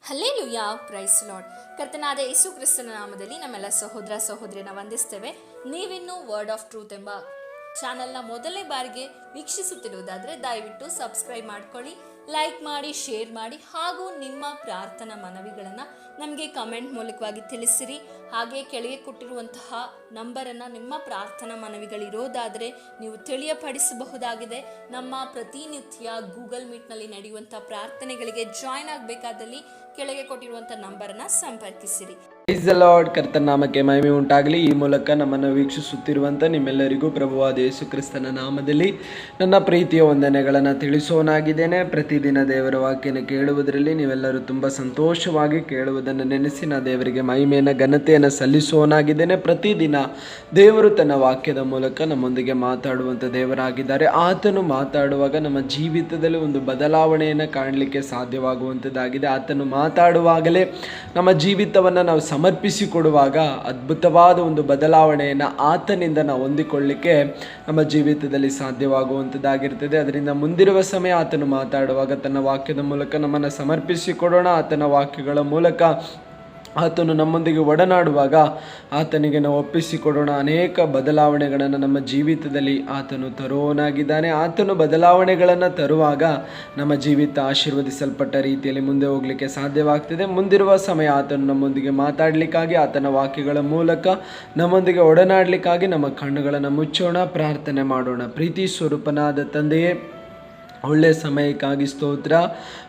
Hallelujah, price lord. ಕರ್ತನಾದ ಯೇಸು ಕ್ರಿಸ್ತನ ನಾಮದಲ್ಲಿ ನಮ್ಮೆಲ್ಲ ಸಹೋದರ ಸಹೋದರಿಯನ್ನ ವಂದಿಸ್ತೇವೆ. ನೀವಿನ್ನೂ ವರ್ಡ್ ಆಫ್ ಟ್ರೂತ್ ಎಂಬ ಚಾನಲ್ನ ಮೊದಲನೇ ಬಾರಿಗೆ ವೀಕ್ಷಿಸುತ್ತಿರುವುದಾದರೆ ದಯವಿಟ್ಟು ಸಬ್ಸ್ಕ್ರೈಬ್ ಮಾಡ್ಕೊಳ್ಳಿ, ಲೈಕ್ ಮಾಡಿ, ಶೇರ್ ಮಾಡಿ, ಹಾಗೂ ನಿಮ್ಮ ಪ್ರಾರ್ಥನಾ ಮನವಿಗಳನ್ನು ನಮಗೆ ಕಮೆಂಟ್ ಮೂಲಕವಾಗಿ ತಿಳಿಸಿರಿ. ಹಾಗೆ ಕೆಳಗೆ ಕೊಟ್ಟಿರುವಂತಹ ನಂಬರನ್ನು ನಿಮ್ಮ ಪ್ರಾರ್ಥನಾ ಮನವಿಗಳಿರೋದಾದರೆ ನೀವು ತಿಳಿಯಪಡಿಸಬಹುದಾಗಿದೆ. ನಮ್ಮ ಪ್ರತಿನಿತ್ಯ ಗೂಗಲ್ ಮೀಟ್ನಲ್ಲಿ ನಡೆಯುವಂಥ ಪ್ರಾರ್ಥನೆಗಳಿಗೆ ಜಾಯ್ನ್ ಆಗಬೇಕಾದಲ್ಲಿ ಕೆಳಗೆ ಕೊಟ್ಟಿರುವಂಥ ನಂಬರನ್ನು ಸಂಪರ್ಕಿಸಿರಿ. Price the lord. ಕರ್ತನ ನಾಮಕ್ಕೆ ಮಹಿಮೆ ಉಂಟಾಗಲಿ. ಈ ಮೂಲಕ ನಮ್ಮನ್ನು ವೀಕ್ಷಿಸುತ್ತಿರುವಂಥ ನಿಮ್ಮೆಲ್ಲರಿಗೂ ಪ್ರಭುವಾದ ಯೇಸು ಕ್ರಿಸ್ತನ ನಾಮದಲ್ಲಿ ನನ್ನ ಪ್ರೀತಿಯ ವಂದನೆಗಳನ್ನು ತಿಳಿಸೋನಾಗಿದ್ದೇನೆ. ಪ್ರತಿದಿನ ದೇವರ ವಾಕ್ಯನ ಕೇಳುವುದರಲ್ಲಿ ನೀವೆಲ್ಲರೂ ತುಂಬ ಸಂತೋಷವಾಗಿ ಕೇಳುವುದನ್ನು ನೆನೆಸಿ ನಾ ದೇವರಿಗೆ ಮಹಿಮೆಯನ್ನು ಘನತೆಯನ್ನು ಸಲ್ಲಿಸೋನಾಗಿದ್ದೇನೆ. ಪ್ರತಿದಿನ ದೇವರು ತನ್ನ ವಾಕ್ಯದ ಮೂಲಕ ನಮ್ಮೊಂದಿಗೆ ಮಾತಾಡುವಂಥ ದೇವರಾಗಿದ್ದಾರೆ. ಆತನು ಮಾತಾಡುವಾಗ ನಮ್ಮ ಜೀವಿತದಲ್ಲಿ ಒಂದು ಬದಲಾವಣೆಯನ್ನು ಕಾಣಲಿಕ್ಕೆ ಸಾಧ್ಯವಾಗುವಂಥದ್ದಾಗಿದೆ. ಆತನು ಮಾತಾಡುವಾಗಲೇ ನಮ್ಮ ಜೀವಿತವನ್ನು ನಾವು ಸಮರ್ಪಿಸಿಕೊಡುವಾಗ ಅದ್ಭುತವಾದ ಒಂದು ಬದಲಾವಣೆಯನ್ನು ಆತನಿಂದ ನಾವು ಹೊಂದಿಕೊಳ್ಳಲಿಕ್ಕೆ ನಮ್ಮ ಜೀವಿತದಲ್ಲಿ ಸಾಧ್ಯವಾಗುವಂಥದ್ದಾಗಿರ್ತದೆ. ಅದರಿಂದ ಮುಂದಿರುವ ಸಮಯ ಆತನು ಮಾತಾಡುವಾಗ ತನ್ನ ವಾಕ್ಯದ ಮೂಲಕ ನಮ್ಮನ್ನು ಸಮರ್ಪಿಸಿಕೊಡೋಣ. ಆತನ ವಾಕ್ಯಗಳ ಮೂಲಕ ಆತನು ನಮ್ಮೊಂದಿಗೆ ಒಡನಾಡುವಾಗ ಆತನಿಗೆ ನಾವು ಒಪ್ಪಿಸಿಕೊಡೋಣ. ಅನೇಕ ಬದಲಾವಣೆಗಳನ್ನು ನಮ್ಮ ಜೀವಿತದಲ್ಲಿ ಆತನು ತರುವವನಾಗಿದ್ದಾನೆ. ಆತನು ಬದಲಾವಣೆಗಳನ್ನು ತರುವಾಗ ನಮ್ಮ ಜೀವಿತ ಆಶೀರ್ವದಿಸಲ್ಪಟ್ಟ ರೀತಿಯಲ್ಲಿ ಮುಂದೆ ಹೋಗಲಿಕ್ಕೆ ಸಾಧ್ಯವಾಗ್ತದೆ. ಮುಂದಿರುವ ಸಮಯ ಆತನು ನಮ್ಮೊಂದಿಗೆ ಮಾತಾಡಲಿಕ್ಕಾಗಿ ಆತನ ವಾಕ್ಯಗಳ ಮೂಲಕ ನಮ್ಮೊಂದಿಗೆ ಒಡನಾಡಲಿಕ್ಕಾಗಿ ನಮ್ಮ ಕಣ್ಣುಗಳನ್ನು ಮುಚ್ಚೋಣ, ಪ್ರಾರ್ಥನೆ ಮಾಡೋಣ. ಪ್ರೀತಿ ಸ್ವರೂಪನಾದ ತಂದೆಯೇ, ಒಳ್ಳೆಯ ಸಮಯಕ್ಕಾಗಿ ಸ್ತೋತ್ರ.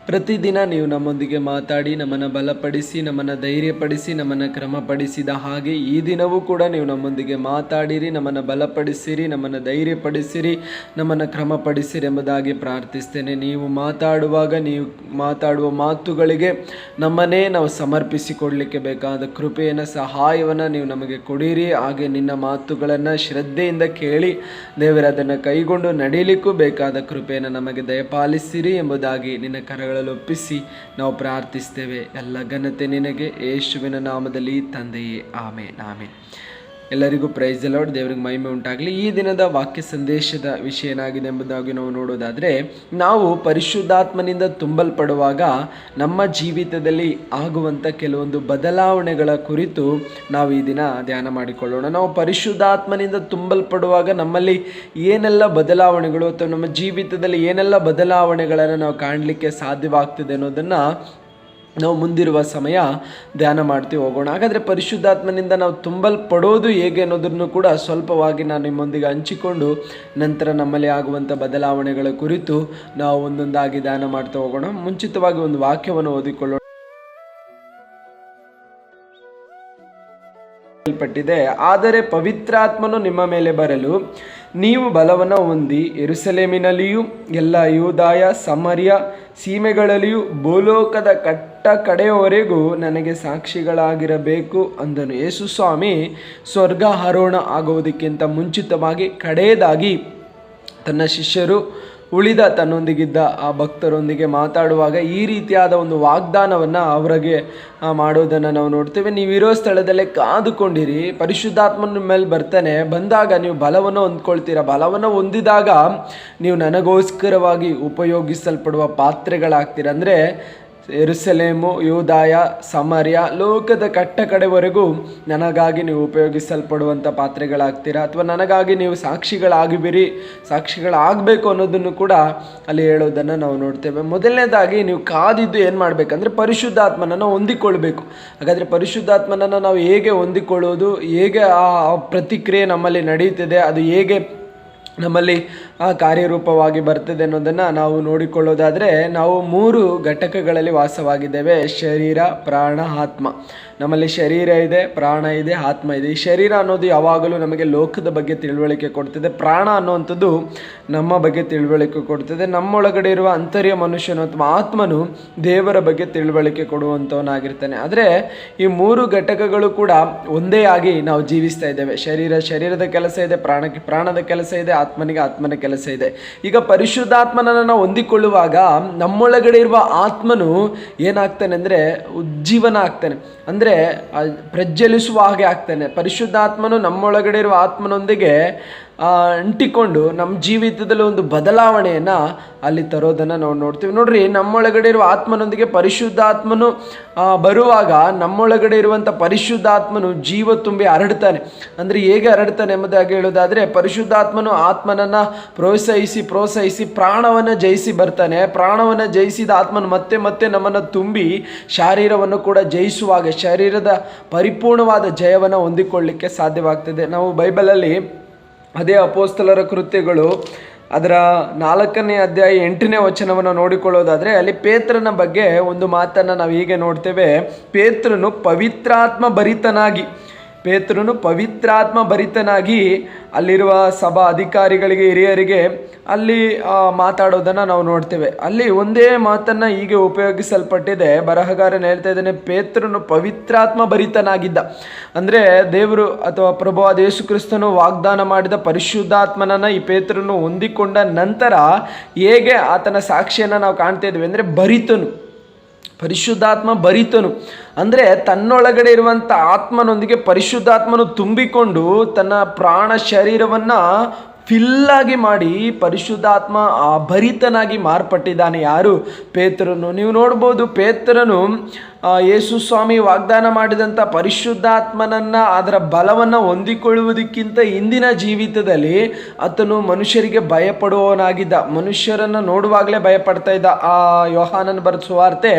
ಪ್ರತಿದಿನ ನೀವು ನಮ್ಮೊಂದಿಗೆ ಮಾತಾಡಿ ನಮ್ಮನ್ನು ಬಲಪಡಿಸಿ, ನಮ್ಮನ್ನು ಧೈರ್ಯಪಡಿಸಿ, ನಮ್ಮನ್ನು ಕ್ರಮಪಡಿಸಿದ ಹಾಗೆ ಈ ದಿನವೂ ಕೂಡ ನೀವು ನಮ್ಮೊಂದಿಗೆ ಮಾತಾಡಿರಿ, ನಮ್ಮನ್ನು ಬಲಪಡಿಸಿರಿ, ನಮ್ಮನ್ನು ಧೈರ್ಯಪಡಿಸಿರಿ, ನಮ್ಮನ್ನು ಕ್ರಮಪಡಿಸಿರಿ ಎಂಬುದಾಗಿ ಪ್ರಾರ್ಥಿಸ್ತೇನೆ. ನೀವು ಮಾತಾಡುವಾಗ ನೀವು ಮಾತಾಡುವ ಮಾತುಗಳಿಗೆ ನಮ್ಮನ್ನೇ ನಾವು ಸಮರ್ಪಿಸಿಕೊಡಲಿಕ್ಕೆ ಬೇಕಾದ ಕೃಪೆಯನ್ನು, ಸಹಾಯವನ್ನು ನೀವು ನಮಗೆ ಕೊಡಿರಿ. ಹಾಗೆ ನಿನ್ನ ಮಾತುಗಳನ್ನು ಶ್ರದ್ಧೆಯಿಂದ ಕೇಳಿ ದೇವರ ಅದನ್ನು ಕೈಗೊಂಡು ನಡೀಲಿಕ್ಕೂ ಬೇಕಾದ ಕೃಪೆಯನ್ನು ನಮಗೆ ದಯಪಾಲಿಸಿರಿ ಎಂಬುದಾಗಿ ನಿನ್ನ ಕರಗಳಲ್ಲಿ ಒಪ್ಪಿಸಿ ನಾವು ಪ್ರಾರ್ಥಿಸ್ತೇವೆ. ಎಲ್ಲ ಘನತೆ ನಿನಗೆ, ಯೇಸುವಿನ ನಾಮದಲ್ಲಿ ತಂದೆಯೇ, ಆಮೆನ್, ಆಮೆನ್. ಎಲ್ಲರಿಗೂ ಪ್ರೈಸ್ ದ ಲಾರ್ಡ್. ದೇವರಿಗೆ ಮಹಿಮೆ ಉಂಟಾಗಲಿ. ಈ ದಿನದ ವಾಕ್ಯ ಸಂದೇಶದ ವಿಷಯ ಏನಾಗಿದೆ ಎಂಬುದಾಗಿ ನಾವು ನೋಡೋದಾದರೆ, ನಾವು ಪರಿಶುದ್ಧಾತ್ಮನಿಂದ ತುಂಬಲ್ಪಡುವಾಗ ನಮ್ಮ ಜೀವಿತದಲ್ಲಿ ಆಗುವಂಥ ಕೆಲವೊಂದು ಬದಲಾವಣೆಗಳ ಕುರಿತು ನಾವು ಈ ದಿನ ಧ್ಯಾನ ಮಾಡಿಕೊಳ್ಳೋಣ. ನಾವು ಪರಿಶುದ್ಧಾತ್ಮನಿಂದ ತುಂಬಲ್ಪಡುವಾಗ ನಮ್ಮಲ್ಲಿ ಏನೆಲ್ಲ ಬದಲಾವಣೆಗಳು ಅಥವಾ ನಮ್ಮ ಜೀವಿತದಲ್ಲಿ ಏನೆಲ್ಲ ಬದಲಾವಣೆಗಳನ್ನು ನಾವು ಕಾಣಲಿಕ್ಕೆ ಸಾಧ್ಯವಾಗ್ತದೆ ಅನ್ನೋದನ್ನು ನಾವು ಮುಂದಿರುವ ಸಮಯ ಧ್ಯಾನ ಮಾಡ್ತಿ ಹೋಗೋಣ. ಹಾಗಾದರೆ ಪರಿಶುದ್ಧಾತ್ಮನಿಂದ ನಾವು ತುಂಬಲ್ಪಡೋದು ಹೇಗೆ ಅನ್ನೋದನ್ನು ಕೂಡ ಸ್ವಲ್ಪವಾಗಿ ನಾನು ನಿಮ್ಮೊಂದಿಗೆ ಹಂಚಿಕೊಂಡು ನಂತರ ನಮ್ಮಲ್ಲಿ ಆಗುವಂಥ ಬದಲಾವಣೆಗಳ ಕುರಿತು ನಾವು ಒಂದೊಂದಾಗಿ ಧ್ಯಾನ ಮಾಡ್ತಾ ಹೋಗೋಣ. ಮುಂಚಿತವಾಗಿ ಒಂದು ವಾಕ್ಯವನ್ನು ಓದಿಕೊಳ್ಳೋಣ. ಪಟ್ಟಿದೆ, ಆದರೆ ಪವಿತ್ರಾತ್ಮನು ನಿಮ್ಮ ಮೇಲೆ ಬರಲು ನೀವು ಬಲವನ್ನು ಹೊಂದಿ ಯೆರೂಸಲೇಮಿನಲ್ಲಿಯೂ ಎಲ್ಲ ಯೂದಾಯ ಸಮರ್ಯ ಸೀಮೆಗಳಲ್ಲಿಯೂ ಭೂಲೋಕದ ಕಡೆಯವರೆಗೂ ನನಗೆ ಸಾಕ್ಷಿಗಳಾಗಿರಬೇಕು ಅಂದನು. ಯೇಸು ಸ್ವಾಮಿ ಸ್ವರ್ಗ ಆರೋಹಣ ಆಗುವುದಕ್ಕಿಂತ ಮುಂಚಿತವಾಗಿ ಕಡೆಯದಾಗಿ ತನ್ನ ಶಿಷ್ಯರು ಉಳಿದ ತನ್ನೊಂದಿಗಿದ್ದ ಆ ಭಕ್ತರೊಂದಿಗೆ ಮಾತಾಡುವಾಗ ಈ ರೀತಿಯಾದ ಒಂದು ವಾಗ್ದಾನವನ್ನು ಅವರಿಗೆ ಮಾಡೋದನ್ನು ನಾವು ನೋಡ್ತೇವೆ. ನೀವಿರೋ ಸ್ಥಳದಲ್ಲೇ ಕಾದುಕೊಂಡಿರಿ, ಪರಿಶುದ್ಧಾತ್ಮನ ಮೇಲೆ ಬರ್ತಾನೆ, ಬಂದಾಗ ನೀವು ಬಲವನ್ನು ಹೊಂದ್ಕೊಳ್ತೀರ. ಬಲವನ್ನು ಹೊಂದಿದಾಗ ನೀವು ನನಗೋಸ್ಕರವಾಗಿ ಉಪಯೋಗಿಸಲ್ಪಡುವ ಪಾತ್ರೆಗಳಾಗ್ತೀರ. ಅಂದರೆ ಯೆರೂಸಲೇಮು, ಯೂದಾಯ, ಸಮರ್ಯ, ಲೋಕದ ಕಡೆವರೆಗೂ ನನಗಾಗಿ ನೀವು ಉಪಯೋಗಿಸಲ್ಪಡುವಂಥ ಪಾತ್ರೆಗಳಾಗ್ತೀರಾ, ಅಥವಾ ನನಗಾಗಿ ನೀವು ಸಾಕ್ಷಿಗಳಾಗಬೇಕು ಅನ್ನೋದನ್ನು ಕೂಡ ಅಲ್ಲಿ ಹೇಳೋದನ್ನು ನಾವು ನೋಡ್ತೇವೆ. ಮೊದಲನೇದಾಗಿ ನೀವು ಕಾದಿದ್ದು ಏನು ಮಾಡಬೇಕಂದ್ರೆ ಪರಿಶುದ್ಧಾತ್ಮನನ್ನು ಹೊಂದಿಕೊಳ್ಬೇಕು. ಹಾಗಾದರೆ ಪರಿಶುದ್ಧಾತ್ಮನನ್ನು ನಾವು ಹೇಗೆ ಹೊಂದಿಕೊಳ್ಳೋದು, ಹೇಗೆ ಆ ಪ್ರತಿಕ್ರಿಯೆ ನಮ್ಮಲ್ಲಿ ನಡೆಯುತ್ತದೆ, ಅದು ಹೇಗೆ ನಮ್ಮಲ್ಲಿ ಕಾರ್ಯರೂಪವಾಗಿ ಬರ್ತದೆ ಅನ್ನೋದನ್ನು ನಾವು ನೋಡಿಕೊಳ್ಳೋದಾದರೆ, ನಾವು 3 ಘಟಕಗಳಲ್ಲಿ ವಾಸವಾಗಿದ್ದೇವೆ: ಶರೀರ, ಪ್ರಾಣ, ಆತ್ಮ. ನಮ್ಮಲ್ಲಿ ಶರೀರ ಇದೆ, ಪ್ರಾಣ ಇದೆ, ಆತ್ಮ ಇದೆ. ಈ ಶರೀರ ಅನ್ನೋದು ಯಾವಾಗಲೂ ನಮಗೆ ಲೋಕದ ಬಗ್ಗೆ ತಿಳುವಳಿಕೆ ಕೊಡ್ತದೆ. ಪ್ರಾಣ ಅನ್ನುವಂಥದ್ದು ನಮ್ಮ ಬಗ್ಗೆ ತಿಳುವಳಿಕೆ ಕೊಡ್ತದೆ. ನಮ್ಮೊಳಗಡೆ ಇರುವ ಅಂತರ್ಯ ಮನುಷ್ಯನು ಅಥವಾ ಆತ್ಮನು ದೇವರ ಬಗ್ಗೆ ತಿಳುವಳಿಕೆ ಕೊಡುವಂಥವನಾಗಿರ್ತಾನೆ. ಆದರೆ ಈ 3 ಘಟಕಗಳು ಕೂಡ ಒಂದೇ ಆಗಿ ನಾವು ಜೀವಿಸ್ತಾ ಇದ್ದೇವೆ. ಶರೀರದ ಕೆಲಸ ಇದೆ, ಪ್ರಾಣದ ಕೆಲಸ ಇದೆ, ಆತ್ಮನಿಗೆ ಆತ್ಮನ ಕೆಲಸ ಇದೆ. ಈಗ ಪರಿಶುದ್ಧಾತ್ಮನನ್ನು ನಾವು ಹೊಂದಿಕೊಳ್ಳುವಾಗ ನಮ್ಮೊಳಗಡೆ ಇರುವ ಆತ್ಮನು ಏನಾಗ್ತಾನೆ ಅಂದರೆ ಉಜ್ಜೀವನ ಆಗ್ತಾನೆ, ಅಂದರೆ ಪ್ರಜ್ವಲಿಸುವ ಹಾಗೆ ಆಗ್ತಾನೆ. ಪರಿಶುದ್ಧಾತ್ಮನು ನಮ್ಮೊಳಗಡೆ ಇರುವ ಆತ್ಮನೊಂದಿಗೆ ಅಂಟಿಕೊಂಡು ನಮ್ಮ ಜೀವಿತದಲ್ಲಿ ಒಂದು ಬದಲಾವಣೆಯನ್ನು ಅಲ್ಲಿ ತರೋದನ್ನು ನಾವು ನೋಡ್ತೀವಿ. ನೋಡ್ರಿ, ನಮ್ಮೊಳಗಡೆ ಇರುವ ಆತ್ಮನೊಂದಿಗೆ ಪರಿಶುದ್ಧಾತ್ಮನು ಬರುವಾಗ ನಮ್ಮೊಳಗಡೆ ಇರುವಂಥ ಪರಿಶುದ್ಧಾತ್ಮನು ಜೀವ ತುಂಬಿ ಹರಡ್ತಾನೆ. ಅಂದರೆ ಹೇಗೆ ಹರಡ್ತಾನೆ ಎಂಬುದಾಗಿ ಹೇಳೋದಾದರೆ, ಪರಿಶುದ್ಧಾತ್ಮನು ಆತ್ಮನನ್ನು ಪ್ರೋತ್ಸಾಹಿಸಿ ಪ್ರಾಣವನ್ನು ಜಯಿಸಿ ಬರ್ತಾನೆ. ಪ್ರಾಣವನ್ನು ಜಯಿಸಿದ ಆತ್ಮನು ಮತ್ತೆ ಮತ್ತೆ ನಮ್ಮನ್ನು ತುಂಬಿ ಶರೀರವನ್ನು ಕೂಡ ಜಯಿಸುವಾಗ ಶರೀರದ ಪರಿಪೂರ್ಣವಾದ ಜಯವನ್ನು ಹೊಂದಿಕೊಳ್ಳಲಿಕ್ಕೆ ಸಾಧ್ಯವಾಗ್ತದೆ. ನಾವು ಬೈಬಲಲ್ಲಿ ಅದೇ ಅಪೊಸ್ತಲರ ಕೃತ್ಯಗಳು ಅದರ 4ನೇ ಅಧ್ಯಾಯ 8ನೇ ವಚನವನ್ನು ನೋಡಿಕೊಳ್ಳೋದಾದರೆ, ಅಲ್ಲಿ ಪೇತ್ರನ ಬಗ್ಗೆ ಒಂದು ಮಾತನ್ನು ನಾವು ಹೀಗೆ ನೋಡ್ತೇವೆ. ಪೇತ್ರನು ಪವಿತ್ರಾತ್ಮ ಭರಿತನಾಗಿ ಅಲ್ಲಿರುವ ಸಭಾ ಅಧಿಕಾರಿಗಳಿಗೆ, ಹಿರಿಯರಿಗೆ ಅಲ್ಲಿ ಮಾತಾಡೋದನ್ನು ನಾವು ನೋಡ್ತೇವೆ. ಅಲ್ಲಿ ಒಂದೇ ಮಾತನ್ನು ಹೀಗೆ ಉಪಯೋಗಿಸಲ್ಪಟ್ಟಿದೆ. ಬರಹಗಾರನು ಹೇಳ್ತಾ ಇದ್ದಾನೆ, ಪೇತ್ರನು ಪವಿತ್ರಾತ್ಮ ಭರಿತನಾಗಿದ್ದ. ಅಂದರೆ ದೇವರು ಅಥವಾ ಪ್ರಭುವಾದ ಯೇಸು ಕ್ರಿಸ್ತನು ವಾಗ್ದಾನ ಮಾಡಿದ ಪರಿಶುದ್ಧಾತ್ಮನನ್ನು ಈ ಪೇತ್ರನು ಹೊಂದಿಕೊಂಡ ನಂತರ ಹೇಗೆ ಆತನ ಸಾಕ್ಷಿಯನ್ನು ನಾವು ಕಾಣ್ತಾ ಇದ್ವಿ ಅಂದರೆ, ಪರಿಶುದ್ಧಾತ್ಮ ಭರಿತನು ಅಂದರೆ ತನ್ನೊಳಗಡೆ ಇರುವಂಥ ಆತ್ಮನೊಂದಿಗೆ ಪರಿಶುದ್ಧಾತ್ಮನು ತುಂಬಿಕೊಂಡು ತನ್ನ ಪ್ರಾಣ ಶರೀರವನ್ನು ಫಿಲ್ಲಾಗಿ ಮಾಡಿ ಪರಿಶುದ್ಧಾತ್ಮ ಭರಿತನಾಗಿ ಮಾರ್ಪಟ್ಟಿದ್ದಾನೆ. ಯಾರು? ಪೇತ್ರನು. ನೀವು ನೋಡ್ಬೋದು, ಪೇತ್ರನು ಯೇಸು ಸ್ವಾಮಿ ವಾಗ್ದಾನ ಮಾಡಿದಂಥ ಪರಿಶುದ್ಧಾತ್ಮನನ್ನು, ಅದರ ಬಲವನ್ನು ಹೊಂದಿಕೊಳ್ಳುವುದಕ್ಕಿಂತ ಹಿಂದಿನ ಜೀವಿತದಲ್ಲಿ ಆತನು ಮನುಷ್ಯರಿಗೆ ಭಯಪಡುವವನಾಗಿದ್ದ. ಮನುಷ್ಯರನ್ನು ನೋಡುವಾಗಲೇ ಭಯಪಡ್ತಾ ಇದ್ದ. ಆ ಯೋಹಾನನ ಬರೆದ ಸುವಾರ್ತೆ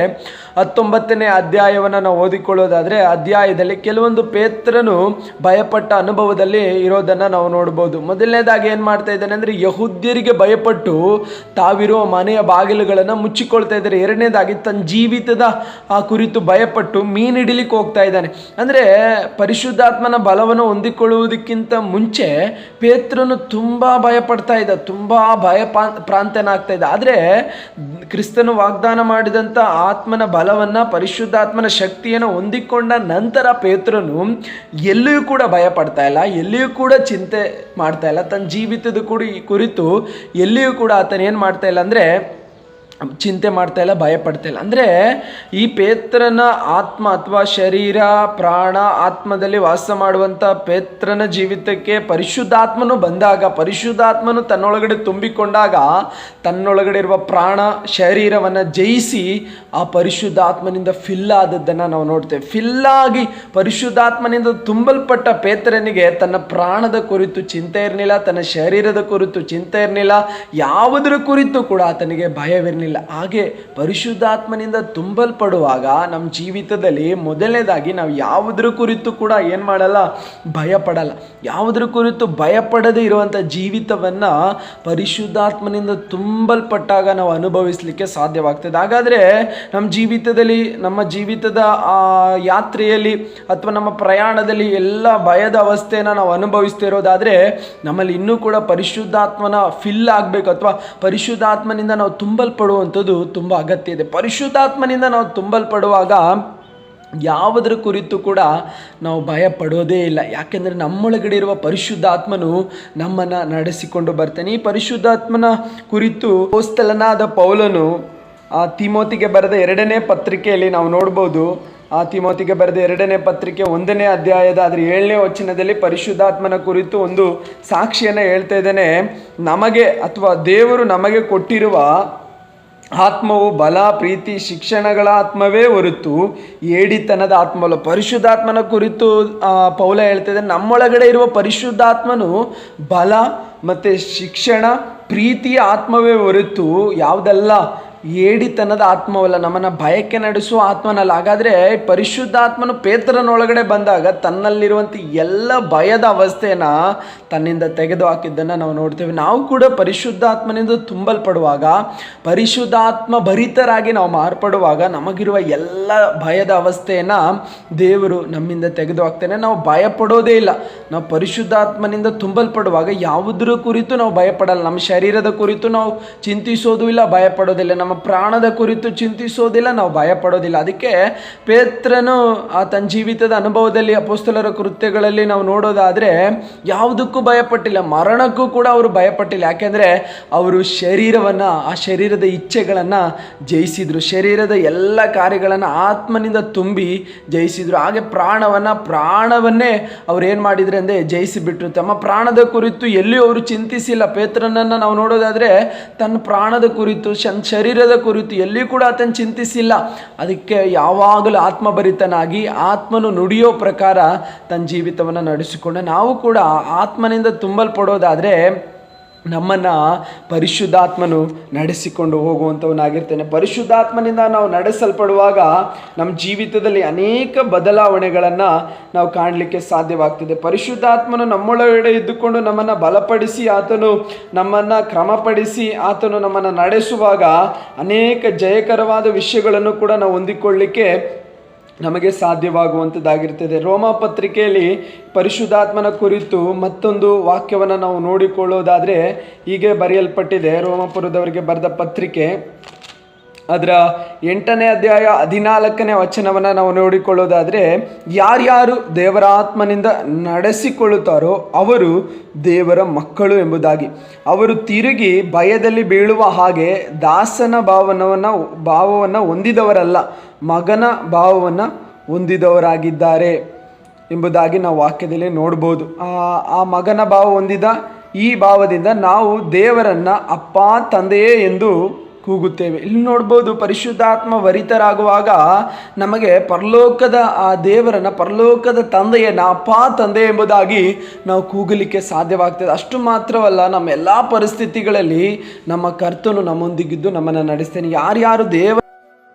19ನೇ ಅಧ್ಯಾಯವನ್ನು ನಾವು ಓದಿಕೊಳ್ಳೋದಾದರೆ, ಅಧ್ಯಾಯದಲ್ಲಿ ಕೆಲವೊಂದು ಪೇತ್ರನು ಭಯಪಟ್ಟ ಅನುಭವದಲ್ಲಿ ಇರೋದನ್ನು ನಾವು ನೋಡ್ಬೋದು. ಮೊದಲನೇದಾಗಿ ಏನು ಮಾಡ್ತಾ ಇದ್ದಾನೆ ಅಂದರೆ, ಯಹೂದ್ಯರಿಗೆ ಭಯಪಟ್ಟು ತಾವಿರೋ ಮನೆಯ ಬಾಗಿಲುಗಳನ್ನು ಮುಚ್ಚಿಕೊಳ್ತಾ ಇದ್ದಾರೆ. ಎರಡನೇದಾಗಿ ತನ್ನ ಜೀವಿತದ ಕುರಿತು ಭಯಪಟ್ಟು ಮೀನು ಹಿಡಿಲಿಕ್ಕೆ ಹೋಗ್ತಾ ಇದ್ದಾನೆ. ಅಂದರೆ ಪರಿಶುದ್ಧಾತ್ಮನ ಬಲವನ್ನು ಹೊಂದಿಕೊಳ್ಳುವುದಕ್ಕಿಂತ ಮುಂಚೆ ಪೇತ್ರನು ತುಂಬ ಭಯಪಡ್ತಾ ಇದ್ದ, ತುಂಬ ಪ್ರಾಂತನಾಗ್ತಾ ಇದ್ದ. ಆದರೆ ಕ್ರಿಸ್ತನು ವಾಗ್ದಾನ ಮಾಡಿದಂಥ ಆತ್ಮನ ಬಲವನ್ನು, ಪರಿಶುದ್ಧಾತ್ಮನ ಶಕ್ತಿಯನ್ನು ಹೊಂದಿಕೊಂಡ ನಂತರ ಪೇತ್ರನು ಎಲ್ಲಿಯೂ ಕೂಡ ಭಯಪಡ್ತಾ ಇಲ್ಲ, ಎಲ್ಲಿಯೂ ಕೂಡ ಚಿಂತೆ ಮಾಡ್ತಾ ಇಲ್ಲ. ತನ್ನ ಜೀವಿತದ ಕುರಿತು ಎಲ್ಲಿಯೂ ಕೂಡ ಆತನ ಏನು ಮಾಡ್ತಾ ಇಲ್ಲ ಅಂದರೆ ಚಿಂತೆ ಮಾಡ್ತಾ ಇಲ್ಲ, ಭಯಪಡ್ತಾ ಇಲ್ಲ. ಅಂದರೆ ಈ ಪೇತ್ರನ ಆತ್ಮ ಅಥವಾ ಶರೀರ, ಪ್ರಾಣ, ಆತ್ಮದಲ್ಲಿ ವಾಸ ಮಾಡುವಂಥ ಪೇತ್ರನ ಜೀವಿತಕ್ಕೆ ಪರಿಶುದ್ಧಾತ್ಮನು ಬಂದಾಗ, ಪರಿಶುದ್ಧಾತ್ಮನು ತನ್ನೊಳಗಡೆ ತುಂಬಿಕೊಂಡಾಗ ತನ್ನೊಳಗಡೆ ಇರುವ ಪ್ರಾಣ ಶರೀರವನ್ನು ಜಯಿಸಿ ಆ ಪರಿಶುದ್ಧಾತ್ಮನಿಂದ ಫಿಲ್ ಆದದ್ದನ್ನು ನಾವು ನೋಡ್ತೇವೆ. ಫಿಲ್ಲಾಗಿ ಪರಿಶುದ್ಧಾತ್ಮನಿಂದ ತುಂಬಲ್ಪಟ್ಟ ಪೇತ್ರನಿಗೆ ತನ್ನ ಪ್ರಾಣದ ಕುರಿತು ಚಿಂತೆ ಇರಲಿಲ್ಲ, ತನ್ನ ಶರೀರದ ಕುರಿತು ಚಿಂತೆ ಇರಲಿಲ್ಲ, ಯಾವುದರ ಕುರಿತು ಕೂಡ ಆತನಿಗೆ ಭಯವಿರಲಿಲ್ಲ. ಹಾಗೆ ಪರಿಶುದ್ಧಾತ್ಮನಿಂದ ತುಂಬಲ್ಪಡುವಾಗ ನಮ್ಮ ಜೀವಿತದಲ್ಲಿ ಮೊದಲನೇದಾಗಿ ನಾವು ಯಾವುದರ ಕುರಿತು ಕೂಡ ಏನು ಮಾಡಲ್ಲ, ಭಯಪಡಲ್ಲ. ಯಾವುದರ ಕುರಿತು ಭಯಪಡದೇ ಇರುವಂಥ ಜೀವಿತವನ್ನು ಪರಿಶುದ್ಧಾತ್ಮನಿಂದ ತುಂಬಲ್ಪಟ್ಟಾಗ ನಾವು ಅನುಭವಿಸಲಿಕ್ಕೆ ಸಾಧ್ಯವಾಗ್ತದೆ. ಹಾಗಾದರೆ ನಮ್ಮ ಜೀವಿತದ ಯಾತ್ರೆಯಲ್ಲಿ ಅಥವಾ ನಮ್ಮ ಪ್ರಯಾಣದಲ್ಲಿ ಎಲ್ಲ ಭಯದ ಅವಸ್ಥೆಯನ್ನು ನಾವು ಅನುಭವಿಸ್ತಿರೋದಾದರೆ ನಮ್ಮಲ್ಲಿ ಇನ್ನೂ ಕೂಡ ಪರಿಶುದ್ಧಾತ್ಮನ ಫಿಲ್ ಆಗಬೇಕು ಅಥವಾ ಪರಿಶುದ್ಧಾತ್ಮನಿಂದ ನಾವು ತುಂಬಲ್ಪಡುವಂಥದ್ದು ತುಂಬ ಅಗತ್ಯ ಇದೆ. ಪರಿಶುದ್ಧಾತ್ಮನಿಂದ ನಾವು ತುಂಬಲ್ಪಡುವಾಗ ಯಾವುದರ ಕುರಿತು ಕೂಡ ನಾವು ಭಯ ಪಡೋದೇ ಇಲ್ಲ. ಯಾಕೆಂದರೆ ನಮ್ಮೊಳಗಡೆ ಇರುವ ಪರಿಶುದ್ಧಾತ್ಮನು ನಮ್ಮನ್ನು ನಡೆಸಿಕೊಂಡು ಬರ್ತಾನೆ. ಈ ಪರಿಶುದ್ಧಾತ್ಮನ ಕುರಿತು ಅಪೊಸ್ತಲನಾದ ಪೌಲನು ತಿಮೋತಿಗೆ ಬರೆದ 2ನೇ ಪತ್ರಿಕೆಯಲ್ಲಿ ನಾವು ನೋಡ್ಬೋದು. ತಿಮೋತಿಗೆ ಬರೆದ 2ನೇ ಪತ್ರಿಕೆ 1ನೇ ಅಧ್ಯಾಯದ 7ನೇ ವಚನದಲ್ಲಿ ಪರಿಶುದ್ಧಾತ್ಮನ ಕುರಿತು ಒಂದು ಸಾಕ್ಷಿಯನ್ನು ಹೇಳ್ತಾ ಇದ್ದಾನೆ. ನಮಗೆ ಅಥವಾ ದೇವರು ನಮಗೆ ಕೊಟ್ಟಿರುವ ಆತ್ಮವು ಬಲ, ಪ್ರೀತಿ, ಶಿಕ್ಷಣಗಳ ಆತ್ಮವೇ ಹೊರತು ಏಡಿತನದ ಆತ್ಮವಲ್ಲ. ಪರಿಶುದ್ಧಾತ್ಮನ ಕುರಿತು ಪೌಲ ಹೇಳ್ತಿದೆ, ನಮ್ಮೊಳಗಡೆ ಇರುವ ಪರಿಶುದ್ಧಾತ್ಮನು ಬಲ ಮತ್ತು ಶಿಕ್ಷಣ, ಪ್ರೀತಿಯ ಆತ್ಮವೇ ಹೊರತು ಯಾವುದಲ್ಲ, ಏಡಿತನದ ಆತ್ಮವಲ್ಲ, ನಮ್ಮನ್ನು ಭಯಕ್ಕೆ ನಡೆಸುವ ಆತ್ಮನಲ್ಲ. ಹಾಗಾದರೆ ಪರಿಶುದ್ಧಾತ್ಮನು ಪೇತ್ರನೊಳಗಡೆ ಬಂದಾಗ ತನ್ನಲ್ಲಿರುವಂಥ ಎಲ್ಲ ಭಯದ ಅವಸ್ಥೆಯನ್ನು ತನ್ನಿಂದ ತೆಗೆದು ಹಾಕಿದ್ದನ್ನು ನಾವು ನೋಡ್ತೇವೆ. ನಾವು ಕೂಡ ಪರಿಶುದ್ಧಾತ್ಮನಿಂದ ತುಂಬಲ್ಪಡುವಾಗ, ಪರಿಶುದ್ಧಾತ್ಮ ಭರಿತರಾಗಿ ನಾವು ಮಾರ್ಪಡುವಾಗ ನಮಗಿರುವ ಎಲ್ಲ ಭಯದ ಅವಸ್ಥೆಯನ್ನು ದೇವರು ನಮ್ಮಿಂದ ತೆಗೆದು ಹಾಕ್ತಾನೆ. ನಾವು ಭಯಪಡೋದೇ ಇಲ್ಲ. ನಾವು ಪರಿಶುದ್ಧಾತ್ಮನಿಂದ ತುಂಬಲ್ಪಡುವಾಗ ಯಾವುದರ ಕುರಿತು ನಾವು ಭಯಪಡಲ್ಲ. ನಮ್ಮ ಶರೀರದ ಕುರಿತು ನಾವು ಚಿಂತಿಸೋದು ಇಲ್ಲ, ಭಯಪಡೋದಿಲ್ಲ. ನಮ್ಮ ನಮ್ಮ ಪ್ರಾಣದ ಕುರಿತು ಚಿಂತಿಸೋದಿಲ್ಲ, ನಾವು ಭಯ ಪಡೋದಿಲ್ಲ. ಅದಕ್ಕೆ ಪೇತ್ರನು ತನ್ನ ಜೀವಿತದ ಅನುಭವದಲ್ಲಿ ಅಪೊಸ್ತಲರ ಕೃತ್ಯಗಳಲ್ಲಿ ನಾವು ನೋಡೋದಾದರೆ ಯಾವುದಕ್ಕೂ ಭಯಪಟ್ಟಿಲ್ಲ, ಮರಣಕ್ಕೂ ಕೂಡ ಅವರು ಭಯಪಟ್ಟಿಲ್ಲ. ಯಾಕೆಂದರೆ ಅವರು ಆ ಶರೀರದ ಇಚ್ಛೆಗಳನ್ನು ಜಯಿಸಿದರು, ಶರೀರದ ಎಲ್ಲ ಕಾರ್ಯಗಳನ್ನು ಆತ್ಮನಿಂದ ತುಂಬಿ ಜಯಿಸಿದರು. ಹಾಗೆ ಪ್ರಾಣವನ್ನೇ ಅವ್ರು ಏನು ಮಾಡಿದ್ರು ಅಂದರೆ ಜಯಿಸಿಬಿಟ್ರು. ತಮ್ಮ ಪ್ರಾಣದ ಕುರಿತು ಎಲ್ಲಿಯೂ ಅವರು ಚಿಂತಿಸಿಲ್ಲ. ಪೇತ್ರನನ್ನು ನಾವು ನೋಡೋದಾದರೆ ತನ್ನ ಪ್ರಾಣದ ಕುರಿತು, ಶರೀರದ ಕುರಿತು ಎಲ್ಲಿಯೂ ಕೂಡ ಆತನ ಚಿಂತಿಸಿಲ್ಲ. ಅದಕ್ಕೆ ಯಾವಾಗಲೂ ಆತ್ಮಭರಿತನಾಗಿ ಆತ್ಮನು ನುಡಿಯೋ ಪ್ರಕಾರ ತನ್ನ ಜೀವಿತವನ್ನು ನಡೆಸಿಕೊಂಡು, ನಾವು ಕೂಡ ಆತ್ಮನಿಂದ ತುಂಬಲ್ಪಡೋದಾದರೆ ನಮ್ಮನ್ನು ಪರಿಶುದ್ಧಾತ್ಮನು ನಡೆಸಿಕೊಂಡು ಹೋಗುವಂಥವನಾಗಿರ್ತೇನೆ. ಪರಿಶುದ್ಧಾತ್ಮನಿಂದ ನಾವು ನಡೆಸಲ್ಪಡುವಾಗ ನಮ್ಮ ಜೀವಿತದಲ್ಲಿ ಅನೇಕ ಬದಲಾವಣೆಗಳನ್ನು ನಾವು ಕಾಣಲಿಕ್ಕೆ ಸಾಧ್ಯವಾಗ್ತದೆ. ಪರಿಶುದ್ಧಾತ್ಮನು ನಮ್ಮೊಳಗಡೆ ಇದ್ದುಕೊಂಡು ನಮ್ಮನ್ನು ಬಲಪಡಿಸಿ, ಆತನು ನಮ್ಮನ್ನು ಕ್ರಮಪಡಿಸಿ, ಆತನು ನಮ್ಮನ್ನು ನಡೆಸುವಾಗ ಅನೇಕ ಜಯಕರವಾದ ವಿಷಯಗಳನ್ನು ಕೂಡ ನಾವು ಹೊಂದಿಕೊಳ್ಳಲಿಕ್ಕೆ ನಮಗೆ ಸಾಧ್ಯವಾಗುವಂಥದ್ದಾಗಿರ್ತದೆ. ರೋಮ ಪತ್ರಿಕೆಯಲ್ಲಿ ಪರಿಶುದ್ಧಾತ್ಮನ ಕುರಿತು ಮತ್ತೊಂದು ವಾಕ್ಯವನ್ನು ನಾವು ನೋಡಿಕೊಳ್ಳೋದಾದರೆ ಹೀಗೆ ಬರೆಯಲ್ಪಟ್ಟಿದೆ. ರೋಮಪುರದವರಿಗೆ ಬರೆದ ಪತ್ರಿಕೆ ಅದರ 8ನೇ ಅಧ್ಯಾಯ 14ನೇ ವಚನವನ್ನು ನಾವು ನೋಡಿಕೊಳ್ಳೋದಾದರೆ, ಯಾರ್ಯಾರು ದೇವರ ಆತ್ಮನಿಂದ ನಡೆಸಿಕೊಳ್ಳುತ್ತಾರೋ ಅವರು ದೇವರ ಮಕ್ಕಳು ಎಂಬುದಾಗಿ, ಅವರು ತಿರುಗಿ ಭಯದಲ್ಲಿ ಬೀಳುವ ಹಾಗೆ ದಾಸನ ಭಾವವನ್ನು ಹೊಂದಿದವರಲ್ಲ, ಮಗನ ಭಾವವನ್ನು ಹೊಂದಿದವರಾಗಿದ್ದಾರೆ ಎಂಬುದಾಗಿ ನಾವು ವಾಕ್ಯದಲ್ಲಿ ನೋಡ್ಬೋದು. ಆ ಮಗನ ಭಾವ ಹೊಂದಿದ ಈ ಭಾವದಿಂದ ನಾವು ದೇವರನ್ನು ಅಪ್ಪ, ತಂದೆಯೇ ಎಂದು ಕೂಗುತ್ತೇವೆ. ಇಲ್ಲಿ ನೋಡ್ಬೋದು, ಪರಿಶುದ್ಧಾತ್ಮ ಭರಿತರಾಗುವಾಗ ನಮಗೆ ಪರಲೋಕದ ಆ ದೇವರನ್ನು, ಪರಲೋಕದ ತಂದೆಯನ್ನು ಅಪ್ಪ, ತಂದೆ ಎಂಬುದಾಗಿ ನಾವು ಕೂಗಲಿಕ್ಕೆ ಸಾಧ್ಯವಾಗ್ತದೆ. ಅಷ್ಟು ಮಾತ್ರವಲ್ಲ, ನಮ್ಮ ಎಲ್ಲ ಪರಿಸ್ಥಿತಿಗಳಲ್ಲಿ ನಮ್ಮ ಕರ್ತನು ನಮ್ಮೊಂದಿಗಿದ್ದು ನಮ್ಮನ್ನು ನಡೆಸ್ತೇನೆ. ಯಾರ್ಯಾರು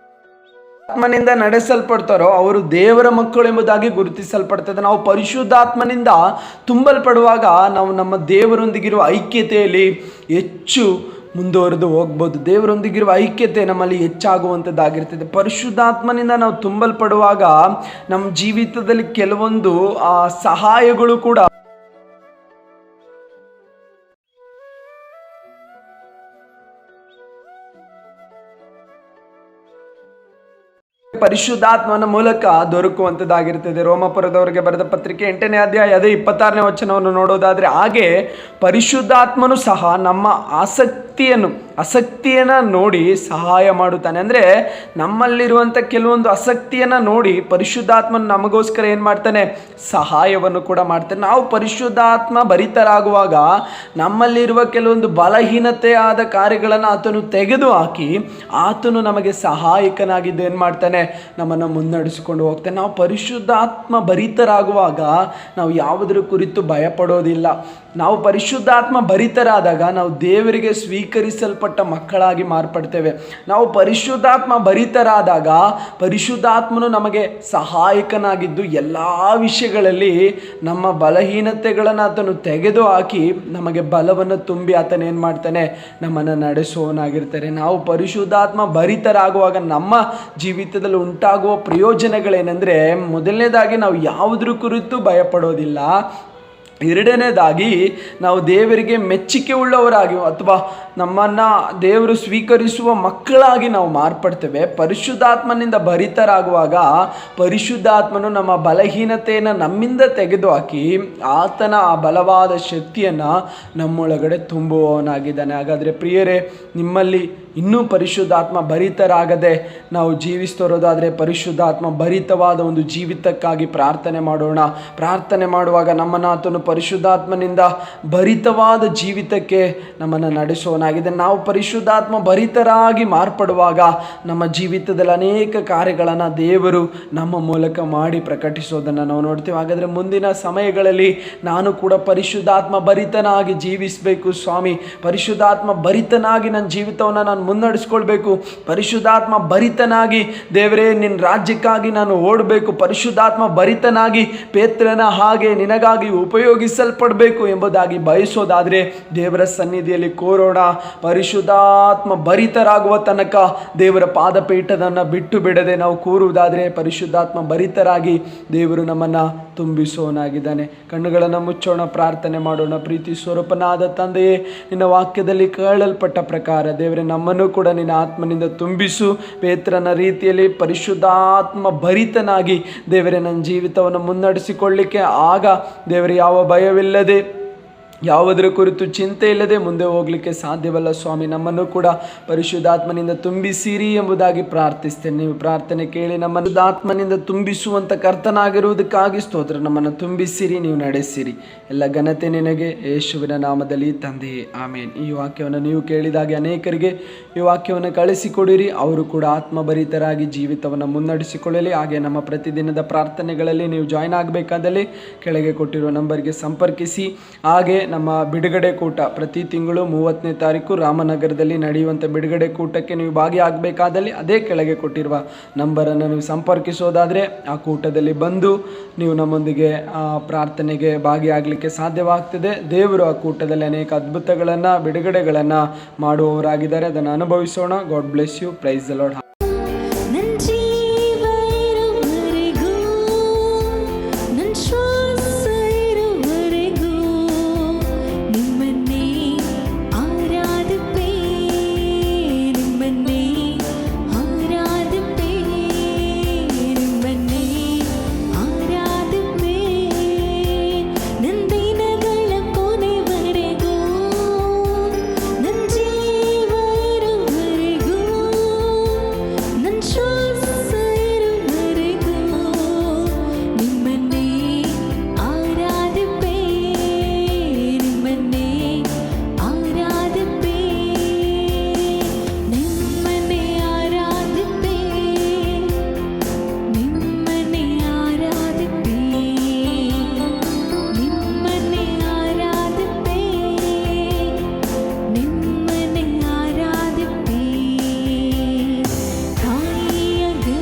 ಆತ್ಮನಿಂದ ನಡೆಸಲ್ಪಡ್ತಾರೋ ಅವರು ದೇವರ ಮಕ್ಕಳು ಎಂಬುದಾಗಿ ಗುರುತಿಸಲ್ಪಡ್ತದೆ. ನಾವು ಪರಿಶುದ್ಧಾತ್ಮನಿಂದ ತುಂಬಲ್ಪಡುವಾಗ ನಾವು ನಮ್ಮ ದೇವರೊಂದಿಗಿರುವ ಐಕ್ಯತೆಯಲ್ಲಿ ಹೆಚ್ಚು ಮುಂದುವರೆದು ಹೋಗ್ಬೋದು. ದೇವರೊಂದಿಗಿರುವ ಐಕ್ಯತೆ ನಮ್ಮಲ್ಲಿ ಹೆಚ್ಚಾಗುವಂಥದ್ದಾಗಿರ್ತದೆ. ಪರಿಶುದ್ಧಾತ್ಮನಿಂದ ನಾವು ತುಂಬಲ್ಪಡುವಾಗ ನಮ್ಮ ಜೀವಿತದಲ್ಲಿ ಕೆಲವೊಂದು ಸಹಾಯಗಳು ಕೂಡ ಪರಿಶುದ್ಧಾತ್ಮನ ಮೂಲಕ ದೊರಕುವಂಥದ್ದಾಗಿರ್ತದೆ. ರೋಮಪುರದವರಿಗೆ ಬರೆದ ಪತ್ರಿಕೆ 8ನೇ ಅಧ್ಯಾಯ 26ನೇ ವಚನವನ್ನು ನೋಡೋದಾದರೆ, ಹಾಗೆ ಪರಿಶುದ್ಧಾತ್ಮನು ಸಹ ನಮ್ಮ ಆಸಕ್ತಿಯನ್ನು ನೋಡಿ ಸಹಾಯ ಮಾಡುತ್ತಾನೆ. ಅಂದರೆ ನಮ್ಮಲ್ಲಿರುವಂಥ ಕೆಲವೊಂದು ಆಸಕ್ತಿಯನ್ನು ನೋಡಿ ಪರಿಶುದ್ಧಾತ್ಮನು ನಮಗೋಸ್ಕರ ಏನು ಮಾಡ್ತಾನೆ, ಸಹಾಯವನ್ನು ಕೂಡ ಮಾಡ್ತಾನೆ. ನಾವು ಪರಿಶುದ್ಧಾತ್ಮ ಭರಿತರಾಗುವಾಗ ನಮ್ಮಲ್ಲಿರುವ ಕೆಲವೊಂದು ಬಲಹೀನತೆಯಾದ ಕಾರ್ಯಗಳನ್ನು ಆತನು ತೆಗೆದು ಹಾಕಿ ಆತನು ನಮಗೆ ಸಹಾಯಕನಾಗಿದ್ದು ಏನು ಮಾಡ್ತಾನೆ, ನಮ್ಮನ್ನು ಮುನ್ನಡೆಸಿಕೊಂಡು ಹೋಗ್ತಾನೆ. ನಾವು ಪರಿಶುದ್ಧಾತ್ಮ ಭರಿತರಾಗುವಾಗ ನಾವು ಯಾವುದರ ಕುರಿತು ಭಯಪಡೋದಿಲ್ಲ. ನಾವು ಪರಿಶುದ್ಧಾತ್ಮ ಭರಿತರಾದಾಗ ನಾವು ದೇವರಿಗೆ ಸ್ವೀಕರಿಸಲ್ಪಟ್ಟ ಮಕ್ಕಳಾಗಿ ಮಾರ್ಪಡ್ತೇವೆ. ನಾವು ಪರಿಶುದ್ಧಾತ್ಮ ಭರಿತರಾದಾಗ ಪರಿಶುದ್ಧಾತ್ಮನು ನಮಗೆ ಸಹಾಯಕನಾಗಿದ್ದು ಎಲ್ಲ ವಿಷಯಗಳಲ್ಲಿ ನಮ್ಮ ಬಲಹೀನತೆಗಳನ್ನು ಆತನು ತೆಗೆದು ಹಾಕಿ ನಮಗೆ ಬಲವನ್ನು ತುಂಬಿ ಆತನ ಏನು ಮಾಡ್ತಾನೆ, ನಮ್ಮನ್ನು ನಡೆಸುವವನಾಗಿರ್ತಾರೆ. ನಾವು ಪರಿಶುದ್ಧಾತ್ಮ ಭರಿತರಾಗುವಾಗ ನಮ್ಮ ಜೀವಿತದಲ್ಲಿ ಉಂಟಾಗುವ ಪ್ರಯೋಜನಗಳೇನೆಂದರೆ, ಮೊದಲನೇದಾಗಿ ನಾವು ಯಾವುದ್ರ ಕುರಿತು ಭಯಪಡೋದಿಲ್ಲ. ಎರಡನೇದಾಗಿ ನಾವು ದೇವರಿಗೆ ಮೆಚ್ಚುಗೆ ಉಳ್ಳವರಾಗಿ ಅಥವಾ ನಮ್ಮನ್ನು ದೇವರು ಸ್ವೀಕರಿಸುವ ಮಕ್ಕಳಾಗಿ ನಾವು ಮಾರ್ಪಡ್ತೇವೆ. ಪರಿಶುದ್ಧಾತ್ಮನಿಂದ ಭರಿತರಾಗುವಾಗ ಪರಿಶುದ್ಧಾತ್ಮನು ನಮ್ಮ ಬಲಹೀನತೆಯನ್ನು ನಮ್ಮಿಂದ ತೆಗೆದುಹಾಕಿ ಆತನ ಆ ಬಲವಾದ ಶಕ್ತಿಯನ್ನು ನಮ್ಮೊಳಗಡೆ ತುಂಬುವವನಾಗಿದ್ದಾನೆ. ಹಾಗಾದರೆ ಪ್ರಿಯರೇ, ನಿಮ್ಮಲ್ಲಿ ಇನ್ನೂ ಪರಿಶುದ್ಧಾತ್ಮ ಭರಿತರಾಗದೆ ನಾವು ಜೀವಿಸ್ತರೋದಾದರೆ ಪರಿಶುದ್ಧಾತ್ಮ ಭರಿತವಾದ ಒಂದು ಜೀವಿತಕ್ಕಾಗಿ ಪ್ರಾರ್ಥನೆ ಮಾಡೋಣ. ಪ್ರಾರ್ಥನೆ ಮಾಡುವಾಗ ನಮ್ಮನ್ನು ಆತನು ಪರಿಶುದ್ಧಾತ್ಮನಿಂದ ಭರಿತವಾದ ಜೀವಿತಕ್ಕೆ ನಮ್ಮನ್ನು ನಡೆಸೋನಾಗಿದೆ. ನಾವು ಪರಿಶುದ್ಧಾತ್ಮ ಭರಿತರಾಗಿ ಮಾರ್ಪಡುವಾಗ ನಮ್ಮ ಜೀವಿತದಲ್ಲಿ ಅನೇಕ ಕಾರ್ಯಗಳನ್ನು ದೇವರು ನಮ್ಮ ಮೂಲಕ ಮಾಡಿ ಪ್ರಕಟಿಸೋದನ್ನು ನಾವು ನೋಡ್ತೀವಿ. ಹಾಗಾದರೆ ಮುಂದಿನ ಸಮಯಗಳಲ್ಲಿ ನಾನು ಕೂಡ ಪರಿಶುದ್ಧಾತ್ಮ ಭರಿತನಾಗಿ ಜೀವಿಸಬೇಕು ಸ್ವಾಮಿ, ಪರಿಶುದ್ಧಾತ್ಮ ಭರಿತನಾಗಿ ನನ್ನ ಜೀವಿತವನ್ನು ನಾನು ಮುನ್ನಡೆಸ್ಕೊಳ್ಬೇಕು, ಪರಿಶುದ್ಧಾತ್ಮ ಭರಿತನಾಗಿ ದೇವರೇ ನಿನ್ನ ರಾಜ್ಯಕ್ಕಾಗಿ ನಾನು ಓಡಬೇಕು, ಪರಿಶುದ್ಧಾತ್ಮ ಭರಿತನಾಗಿ ಪೇತ್ರನ ಹಾಗೆ ನಿನಗಾಗಿ ಉಪಯೋಗಿಸಲ್ಪಡಬೇಕು ಎಂಬುದಾಗಿ ಬಯಸೋದಾದರೆ ದೇವರ ಸನ್ನಿಧಿಯಲ್ಲಿ ಕೋರೋಣ. ಪರಿಶುದ್ಧಾತ್ಮ ಭರಿತರಾಗುವ ತನಕ ದೇವರ ಪಾದಪೀಠದನ್ನು ಬಿಟ್ಟು ಬಿಡದೆ ನಾವು ಕೂರುವುದಾದರೆ ಪರಿಶುದ್ಧಾತ್ಮ ಭರಿತರಾಗಿ ದೇವರು ನಮ್ಮನ್ನು ತುಂಬಿಸೋನಾಗಿದ್ದಾನೆ. ಕಣ್ಣುಗಳನ್ನು ಮುಚ್ಚೋಣ, ಪ್ರಾರ್ಥನೆ ಮಾಡೋಣ. ಪ್ರೀತಿ ಸ್ವರೂಪನಾದ ತಂದೆಯೇ, ನಿನ್ನ ವಾಕ್ಯದಲ್ಲಿ ಕೇಳಲ್ಪಟ್ಟ ಪ್ರಕಾರ ದೇವರೇ ನಮ್ಮನ್ನು ನಮ್ಮನ್ನು ಕೂಡ ನಿನ್ನ ಆತ್ಮನಿಂದ ತುಂಬಿಸು. ಪೇತ್ರನ ರೀತಿಯಲ್ಲಿ ಪರಿಶುದ್ಧಾತ್ಮ ಭರಿತನಾಗಿ ದೇವರೇ ನನ್ನ ಜೀವಿತವನ್ನು ಮುನ್ನಡೆಸಿಕೊಳ್ಳಿಕ್ಕೆ ಆಗ ದೇವರೇ ಯಾವ ಭಯವಿಲ್ಲದೆ ಯಾವುದರ ಕುರಿತು ಚಿಂತೆ ಇಲ್ಲದೆ ಮುಂದೆ ಹೋಗಲಿಕ್ಕೆ ಸಾಧ್ಯವಲ್ಲ ಸ್ವಾಮಿ. ನಮ್ಮನ್ನು ಕೂಡ ಪರಿಶುದ್ಧಾತ್ಮನಿಂದ ತುಂಬಿಸಿರಿ ಎಂಬುದಾಗಿ ಪ್ರಾರ್ಥಿಸ್ತೇನೆ. ನೀವು ಪ್ರಾರ್ಥನೆ ಕೇಳಿ ನಮ್ಮನ್ನು ಆತ್ಮನಿಂದ ತುಂಬಿಸುವಂಥ ಕರ್ತನಾಗಿರುವುದಕ್ಕಾಗಿ ಸ್ತೋತ್ರ. ನಮ್ಮನ್ನು ತುಂಬಿಸಿರಿ, ನೀವು ನಡೆಸಿರಿ. ಎಲ್ಲ ಘನತೆ ನಿನಗೆ ಯೇಸುವಿನ ನಾಮದಲ್ಲಿ ತಂದೆಯೇ, ಆಮೇನ್. ಈ ವಾಕ್ಯವನ್ನು ನೀವು ಕೇಳಿದಾಗೆ ಅನೇಕರಿಗೆ ಈ ವಾಕ್ಯವನ್ನು ಕಳಿಸಿಕೊಡಿರಿ. ಅವರು ಕೂಡ ಆತ್ಮಭರಿತರಾಗಿ ಜೀವಿತವನ್ನು ಮುನ್ನಡೆಸಿಕೊಳ್ಳಲಿ. ಹಾಗೆ ನಮ್ಮ ಪ್ರತಿದಿನದ ಪ್ರಾರ್ಥನೆಗಳಲ್ಲಿ ನೀವು ಜಾಯ್ನ್ ಆಗಬೇಕಾದಲ್ಲಿ ಕೆಳಗೆ ಕೊಟ್ಟಿರುವ ನಂಬರ್ಗೆ ಸಂಪರ್ಕಿಸಿ. ಹಾಗೆ ನಮ್ಮ ಬಿಡುಗಡೆ ಕೂಟ ಪ್ರತಿ ತಿಂಗಳು 30ನೇ ತಾರೀಕು ರಾಮನಗರದಲ್ಲಿ ನಡೆಯುವಂಥ ಬಿಡುಗಡೆ ಕೂಟಕ್ಕೆ ನೀವು ಭಾಗಿಯಾಗಬೇಕಾದಲ್ಲಿ ಅದೇ ಕೆಳಗೆ ಕೊಟ್ಟಿರುವ ನಂಬರನ್ನು ನೀವು ಸಂಪರ್ಕಿಸೋದಾದರೆ ಆ ಕೂಟದಲ್ಲಿ ಬಂದು ನೀವು ನಮ್ಮೊಂದಿಗೆ ಪ್ರಾರ್ಥನೆಗೆ ಭಾಗಿಯಾಗಲಿಕ್ಕೆ ಸಾಧ್ಯವಾಗ್ತದೆ. ದೇವರು ಆ ಕೂಟದಲ್ಲಿ ಅನೇಕ ಅದ್ಭುತಗಳನ್ನು ಬಿಡುಗಡೆಗಳನ್ನು ಮಾಡುವವರಾಗಿದ್ದಾರೆ. ಅದನ್ನು ಅನುಭವಿಸೋಣ. God bless you. Praise the lord.